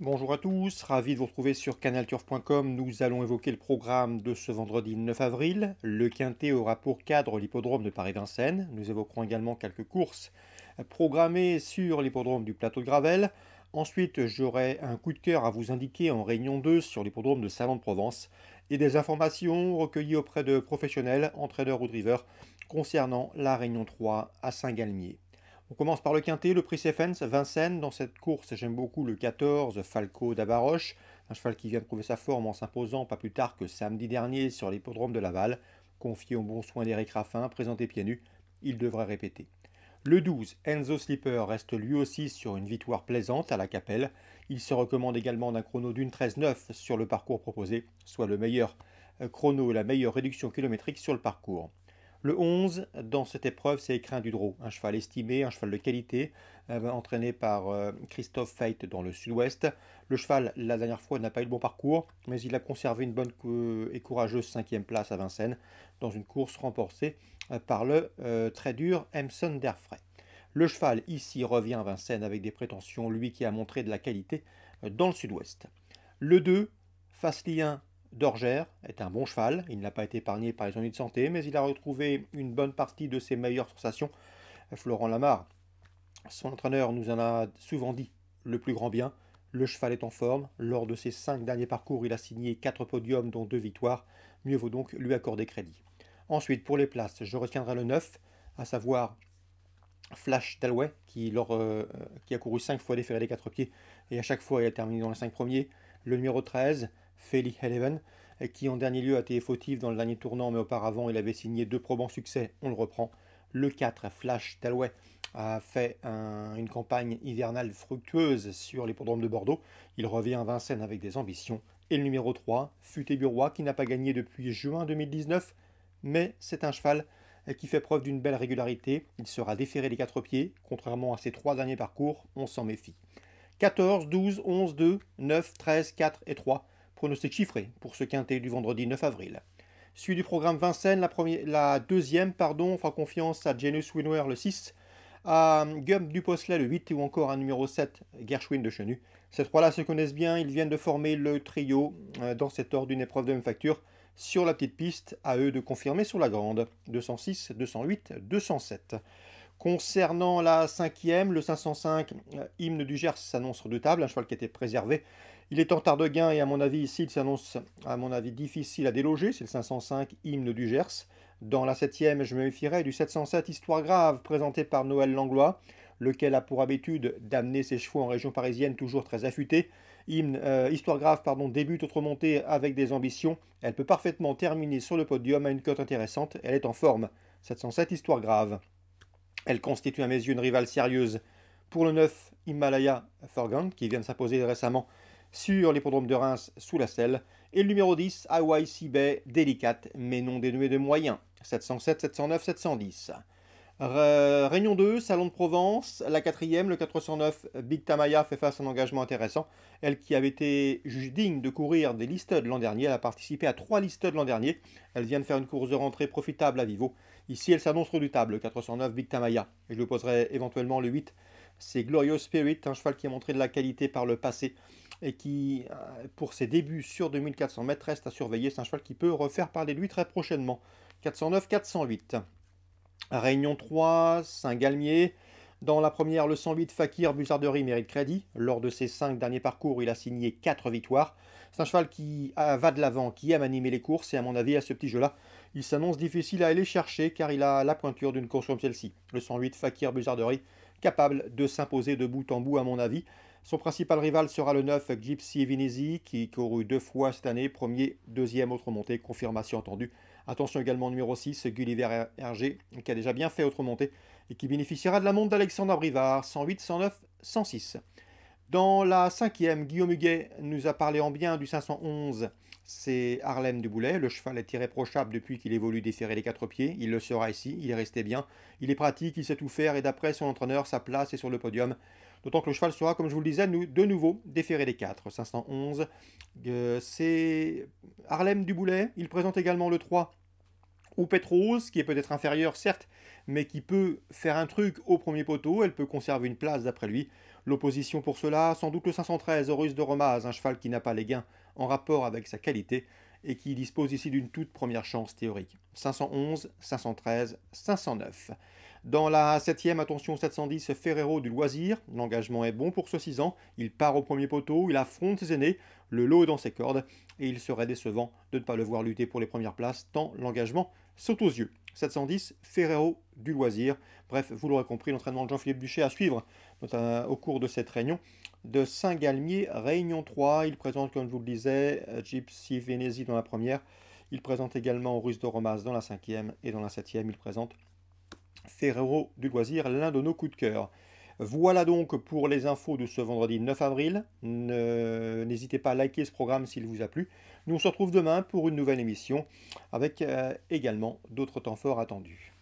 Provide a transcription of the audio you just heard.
Bonjour à tous, ravi de vous retrouver sur canalturf.com. Nous allons évoquer le programme de ce vendredi 9 avril. Le Quintet aura pour cadre l'hippodrome de Paris-Vincennes. Nous évoquerons également quelques courses programmées sur l'hippodrome du Plateau de Gravel. Ensuite, j'aurai un coup de cœur à vous indiquer en réunion 2 sur l'hippodrome de Salon de Provence et des informations recueillies auprès de professionnels, entraîneurs ou drivers concernant la réunion 3 à Saint-Galmier. On commence par le quintet, le prix Stephens, Vincennes. Dans cette course, j'aime beaucoup le 14, Falco d'Avaroche, un cheval qui vient de prouver sa forme en s'imposant pas plus tard que samedi dernier sur l'hippodrome de Laval. Confié au bon soin d'Éric Raffin, présenté pieds nus, il devrait répéter. Le 12, Enzo Slipper, reste lui aussi sur une victoire plaisante à la Capelle. Il se recommande également d'un chrono d'une 13,9 sur le parcours proposé, soit le meilleur chrono et la meilleure réduction kilométrique sur le parcours. Le 11, dans cette épreuve, c'est Écrin du Drô, un cheval estimé, un cheval de qualité, entraîné par Christophe Feit dans le sud-ouest. Le cheval, la dernière fois, n'a pas eu le bon parcours, mais il a conservé une bonne et courageuse 5e place à Vincennes, dans une course remportée par le très dur Emson Derfray. Le cheval, ici, revient à Vincennes avec des prétentions, lui qui a montré de la qualité dans le sud-ouest. Le 2, Faslien d'Orgère est un bon cheval, il n'a pas été épargné par les ennuis de santé, mais il a retrouvé une bonne partie de ses meilleures sensations. Florent Lamarre, son entraîneur, nous en a souvent dit le plus grand bien. Le cheval est en forme. Lors de ses 5 derniers parcours, il a signé 4 podiums, dont 2 victoires. Mieux vaut donc lui accorder crédit. Ensuite, pour les places, je retiendrai le 9, à savoir Flash Dalway, qui a couru 5 fois déféré des 4 pieds, et à chaque fois il a terminé dans les 5 premiers. Le numéro 13, Feli Eleven, qui en dernier lieu a été fautif dans le dernier tournant, mais auparavant il avait signé 2 probants succès, on le reprend. Le 4, Flash Dalway, a fait une campagne hivernale fructueuse sur l'hippodrome de Bordeaux. Il revient à Vincennes avec des ambitions. Et le numéro 3, Futé Burois, qui n'a pas gagné depuis juin 2019, mais c'est un cheval qui fait preuve d'une belle régularité. Il sera déféré des 4 pieds, contrairement à ses 3 derniers parcours, on s'en méfie. 14, 12, 11, 2, 9, 13, 4 et 3. Pronostic chiffré pour ce quintet du vendredi 9 avril. Suite du programme Vincennes, la deuxième, fera confiance à Janus Winwer le 6, à Gump Duposselet le 8 ou encore un numéro 7, Gershwin de Chenu. Ces trois-là se connaissent bien, ils viennent de former le trio dans cet ordre d'une épreuve de même facture. Sur la petite piste, à eux de confirmer sur la grande. 206, 208, 207. Concernant la cinquième, le 505, hymne du Gers s'annonce redoutable, un cheval qui était préservé. Il est en tard de gain et à mon avis ici il s'annonce à mon avis difficile à déloger, c'est le 505 hymne du Gers. Dans la septième, je me méfierais du 707 Histoire grave présenté par Noël Langlois, lequel a pour habitude d'amener ses chevaux en région parisienne toujours très affûtés. Histoire grave débute autre montée avec des ambitions. Elle peut parfaitement terminer sur le podium à une cote intéressante. Elle est en forme. 707 Histoire grave. Elle constitue à mes yeux une rivale sérieuse pour le 9 Himalaya Fergan qui vient de s'imposer récemment sur l'hippodrome de Reims sous la selle. Et le numéro 10 Hawaii Sea Bay délicate mais non dénuée de moyens. 707, 709, 710. Réunion 2, Salon de Provence, la quatrième, le 409, Big Tamaya fait face à un engagement intéressant. Elle qui avait été jugée digne de courir des listed l'an dernier, elle a participé à 3 listed l'an dernier. Elle vient de faire une course de rentrée profitable à Vivo. Ici, elle s'annonce redoutable, le 409, Big Tamaya. Et je lui poserai éventuellement le 8, c'est Glorious Spirit, un cheval qui a montré de la qualité par le passé et qui, pour ses débuts sur 2400 mètres, reste à surveiller. C'est un cheval qui peut refaire parler de lui très prochainement. 409, 408. Réunion 3, Saint-Galmier. Dans la première, le 108 Fakir Buzarderie mérite crédit. Lors de ses 5 derniers parcours, il a signé 4 victoires. C'est un cheval qui va de l'avant, qui aime animer les courses, et à mon avis, à ce petit jeu-là, il s'annonce difficile à aller chercher car il a la pointure d'une course comme celle-ci. Le 108 Fakir Buzarderie, capable de s'imposer de bout en bout, à mon avis. Son principal rival sera le 9 Gypsy Vinisi, qui courut 2 fois cette année, premier, deuxième, autre montée, confirmation entendue. Attention également au numéro 6, Gulliver Hergé, qui a déjà bien fait autre montée et qui bénéficiera de la montre d'Alexandre Brivard, 108, 109, 106. Dans la cinquième, Guillaume Huguet nous a parlé en bien du 511. C'est Harlem du Boulet. Le cheval est irréprochable depuis qu'il évolue déférer les 4 pieds. Il le sera ici. Il est resté bien. Il est pratique, il sait tout faire. Et d'après son entraîneur, sa place est sur le podium. D'autant que le cheval sera, comme je vous le disais, de nouveau déféré les 4. 511. C'est Harlem du Boulet. Il présente également le 3 ou Petrose, qui est peut-être inférieure, certes, mais qui peut faire un truc au premier poteau. Elle peut conserver une place d'après lui. L'opposition pour cela, sans doute le 513 Russe de Romaz, un cheval qui n'a pas les gains en rapport avec sa qualité et qui dispose ici d'une toute première chance théorique. 511, 513, 509. Dans la 7e, attention 710, Ferrero du Loisir. L'engagement est bon pour ce 6 ans. Il part au premier poteau, il affronte ses aînés, le lot est dans ses cordes, et il serait décevant de ne pas le voir lutter pour les premières places, tant l'engagement saute aux yeux. 710, Ferrero du Loisir. Bref, vous l'aurez compris, l'entraînement de Jean-Philippe Duché à suivre au cours de cette réunion de Saint-Galmier, Réunion 3. Il présente, comme je vous le disais, Gypsy Venezi dans la première. Il présente également Russe de Romas dans la 5e, et dans la 7e, il présente Ferrero du Loisir, l'un de nos coups de cœur. Voilà donc pour les infos de ce vendredi 9 avril. N'hésitez pas à liker ce programme s'il vous a plu. Nous on se retrouve demain pour une nouvelle émission avec également d'autres temps forts attendus.